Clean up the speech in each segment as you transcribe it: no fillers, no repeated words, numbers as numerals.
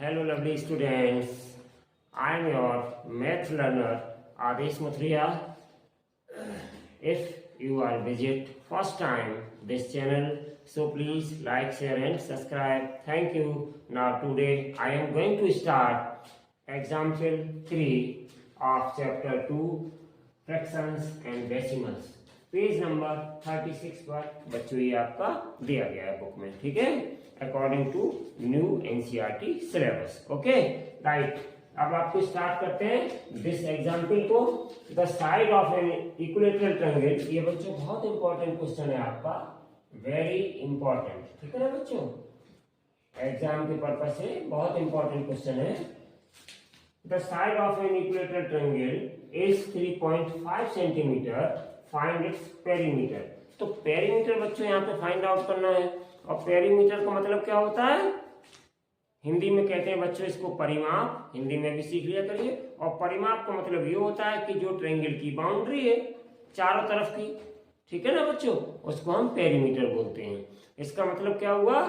Hello, lovely students. I am your math learner, Adesh Mathria. If you are visit first time this channel, so please like, share, and subscribe. Thank you. Now today I am going to start example 3 of chapter 2, fractions and decimals. Page number 36 पर बच्चों ये आपका दिया गया है book में, ठीक है, according to new NCERT syllabus. Okay right. अब आपको स्टार्ट करते हैं दिस एग्जाम्पल को. The side of an equilateral triangle. ये बच्चों बहुत इंपॉर्टेंट क्वेश्चन है आपका, वेरी इंपॉर्टेंट, ठीक है ना बच्चों, एग्जाम के पर्पज से बहुत इंपॉर्टेंट क्वेश्चन है. The side of an equilateral triangle is 3.5 centimetre. Find its perimeter. तो पेरीमीटर बच्चों यहाँ पे फाइंड आउट करना है. और पेरीमीटर का मतलब क्या होता है, हिंदी में कहते हैं बच्चों इसको परिमाप. हिंदी में भी सीख लिया करिए. और परिमाप का मतलब ये होता है कि जो ट्रायंगल की बाउंड्री है चारों तरफ की, ठीक है ना बच्चों, उसको हम पेरीमीटर बोलते हैं. इसका मतलब क्या हुआ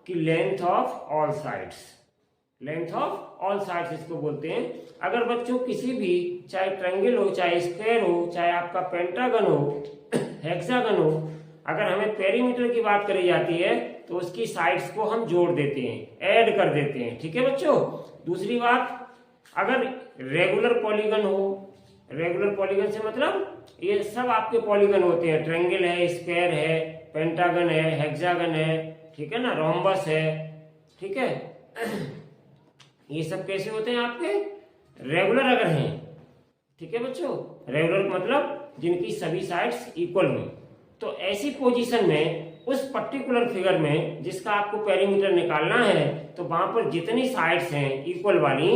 कि length of all sides. Length of all sides इसको बोलते हैं. अगर बच्चों किसी भी, चाहे ट्रायंगल हो, चाहे स्क्वायर हो, चाहे आपका पेंटागन हो, हेक्सागन हो, अगर हमें पेरीमीटर की बात करी जाती है तो उसकी साइड्स को हम जोड़ देते हैं, ऐड कर देते हैं, ठीक है बच्चों. दूसरी बात, अगर रेगुलर पॉलीगन हो, रेगुलर पॉलीगन से मतलब ये सब आपके पॉलीगन होते हैं, ट्रायंगल है, स्क्वायर है, पेंटागन है, हेक्सागन है, ठीक है ना, रोम्बस है, ठीक है, ये सब कैसे होते हैं आपके, रेगुलर अगर हैं, ठीक है बच्चों. रेगुलर मतलब जिनकी सभी साइड्स इक्वल हो. तो ऐसी पोजीशन में उस पर्टिकुलर फिगर में जिसका आपको पेरीमीटर निकालना है, तो वहां पर जितनी साइड्स हैं इक्वल वाली,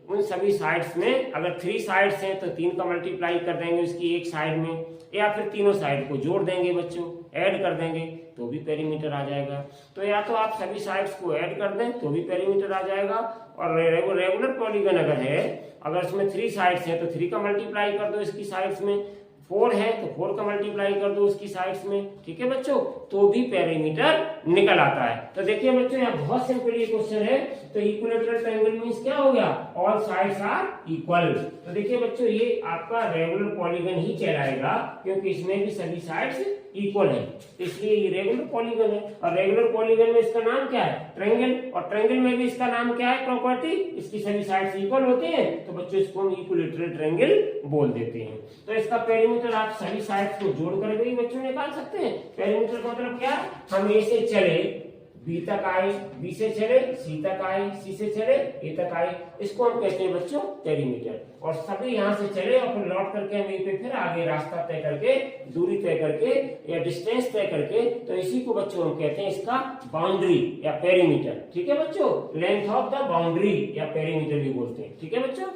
उन सभी साइड्स में अगर 3 साइड्स हैं तो 3 का मल्टीप्लाई कर देंगे उसकी एक साइड में, या फिर तीनों साइड को जोड़ देंगे बच्चों, ऐड कर देंगे तो भी पेरीमीटर आ जाएगा. तो या तो आप सभी साइड्स को ऐड कर दें तो भी पेरीमीटर आ जाएगा. और रेगुलर पॉलीगन अगर है, अगर उसमें 3 साइड्स हैं तो 3 का मल्टीप्लाई कर दो इसकी साइड्स में, 4 है तो 4 का मल्टीप्लाई कर दो उसकी साइड्स में, ठीक है बच्चों, तो भी पेरीमीटर निकल आता है. तो देखिए बच्चों यहाँ बहुत सिंपल ये क्वेश्चन है. तो इक्विलेटरल ट्रायंगल मींस क्या हो गया, ऑल साइड्स आर इक्वल. तो देखिए बच्चों ये आपका रेगुलर पॉलीगन ही कहलाएगा क्योंकि इसमें भी सभी साइड्स इक्वल है, इसलिए ये रेगुलर पॉलीगन है. और रेगुलर पॉलीगन में इसका नाम क्या है, ट्रायंगल. और ट्रायंगल में भी इसका नाम क्या है, प्रॉपर्टी, इसकी सभी साइड्स इक्वल होती हैं, तो बच्चों इसको हम इक्विलेटरल ट्रायंगल बोल देते हैं. तो इसका पेरीमीटर आप सभी साइड्स को जोड़ कर भी बच्चों निकाल सकते हैं. पेरीमीटर का मतलब क्या, हम ए से चले बी तक आए, बी से चले सी तक आए, सी से चले ए तक आए, इसको हम कहते हैं बच्चों पेरीमीटर. और सभी यहाँ से चले और फिर लौट करके हम यहीं पे फिर आगे रास्ता तय करके, दूरी तय करके या डिस्टेंस तय करके, तो इसी को बच्चों हम कहते हैं इसका बाउंड्री या पेरीमीटर, ठीक है बच्चों. लेंथ ऑफ द बाउंड्री या पेरीमीटर भी बोलते हैं, ठीक है बच्चों.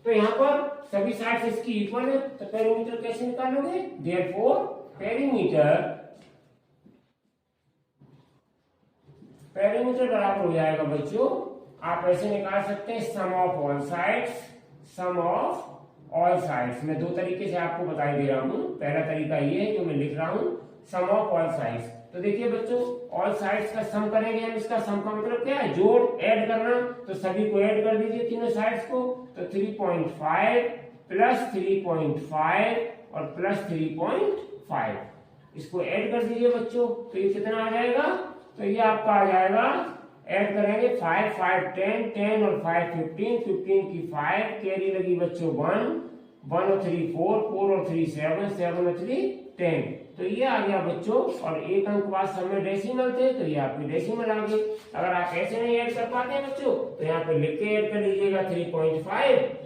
तो यहाँ पर सभी साइड्स इसकी इक्वल है, तो पेरीमीटर कैसे निकालोगे, देयरफॉर पेरीमीटर बराबर हो जाएगा बच्चों, आप ऐसे निकाल सकते हैं, sum of all sides, sum of all sides. मैं 2 तरीके से आपको बताई दे रहा हूं. पहला तरीका ये है जो मैं लिख रहा हूं, सम ऑफ ऑल साइड्स. तो देखिए बच्चों ऑल साइड्स का सम करेंगे हम. इसका सम का मतलब क्या है, जोड़, ऐड करना. तो सभी को ऐड कर दीजिए तीनों साइड्स को. तो 3.5 प्लस 3.5 और प्लस 3.5, इसको ऐड कर दीजिए बच्चों. तो ये कितना आ जाएगा, तो ये आपका आ जाएगा, ऐड करेंगे 5 5 10 10 और 5 15 15 की 5 कैरी लगी बच्चों 1 1 और 3 4 4 और 3 7 7 और 3 10. तो ये आ गया बच्चों. और एक अंक बाद सब में डेसिमल थे तो ये आपके डेसिमल आ गए. अगर आप ऐसे नहीं ऐड कर पाते हैं बच्चों तो यहाँ पे लिख के ऐड कर लीजिएगा 3.5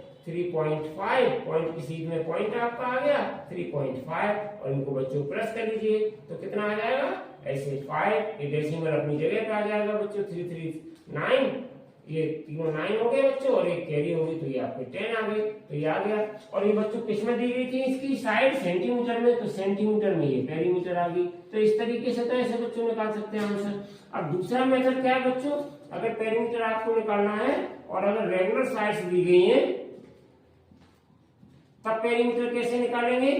पॉइंट की सीध में पॉइंट आपका आ गया 3.5 और इनको बच्चों प्लस कर लीजिए तो कितना आ जाएगा, ऐसे 5, ये डेसिमल अपनी जगह पे आ जाएगा बच्चों, 339, ये तीनों 9 हो गए बच्चों और एक कैरी होगी तो ये आपके 10 आ गए. तो ये आ गया. और ये बच्चों किसमें दी गई थी इसकी साइड, सेंटीमीटर में, तो सेंटीमीटर में ये पेरीमीटर आ गई. तो इस तरीके से तो ऐसे बच्चों निकाल सकते हैं आंसर. अब दूसरा मेथड क्या है बच्चों, अगर पेरीमीटर आपको निकालना है और अगर रेगुलर साइड्स दी गई है तब पेरीमीटर कैसे निकालेंगे.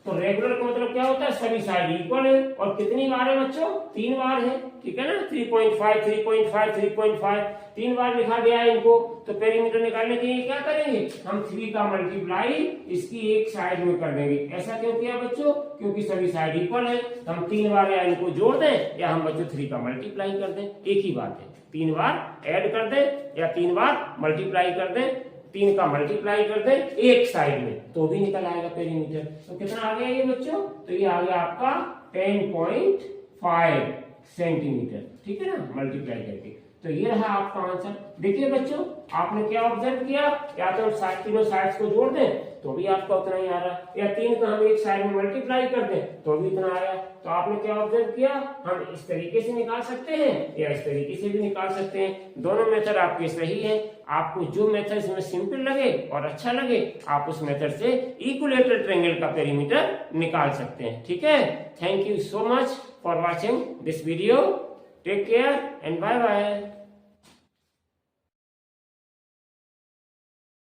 तो रेगुलर का मतलब क्या होता है, सभी साइड इक्वल है। और कितनी बार है बच्चों, 3 बार है, ठीक है ना। 3.5 3.5 3.5 3 बार लिखा गया है इनको। तो पेरीमीटर निकालने के लिए क्या करेंगे, हम 3 का मल्टीप्लाई इसकी एक साइड में कर देंगे। ऐसा क्यों किया बच्चों, क्योंकि सभी साइड इक्वल है। हम 3 बार या इनको जोड़ दें या हम बच्चों 3 का मल्टीप्लाई कर दें, एक ही बात है। 3 बार ऐड कर दें या 3 बार मल्टीप्लाई कर दें, 3 का मल्टीप्लाई कर दे एक साइड में तो भी निकल आएगा पेरीमीटर। तो कितना आ गया ये बच्चों, तो ये आ गया आपका 10.5 सेंटीमीटर, ठीक है ना, मल्टीप्लाई करके। तो ये रहा आपका आंसर। देखिए बच्चों, आपने क्या ऑब्जर्व किया, या तो हम तीनों साइड्स को जोड़ दें तो भी आपका उतना ही आ रहा है, या 3 का हम एक साइड में मल्टीप्लाई कर दें तो भी इतना आया। तो आपने क्या ऑब्जर्व किया, हम इस तरीके से निकाल सकते हैं या इस तरीके से भी निकाल सकते हैं। दोनों मेथड आपके सही है। आपको जो मेथड इसमें सिंपल लगे और अच्छा लगे, आप उस मेथड से इक्विलेटरल ट्रायंगल का पेरीमीटर निकाल सकते हैं, ठीक है। Thank you so much for watching this video. Take care and bye bye.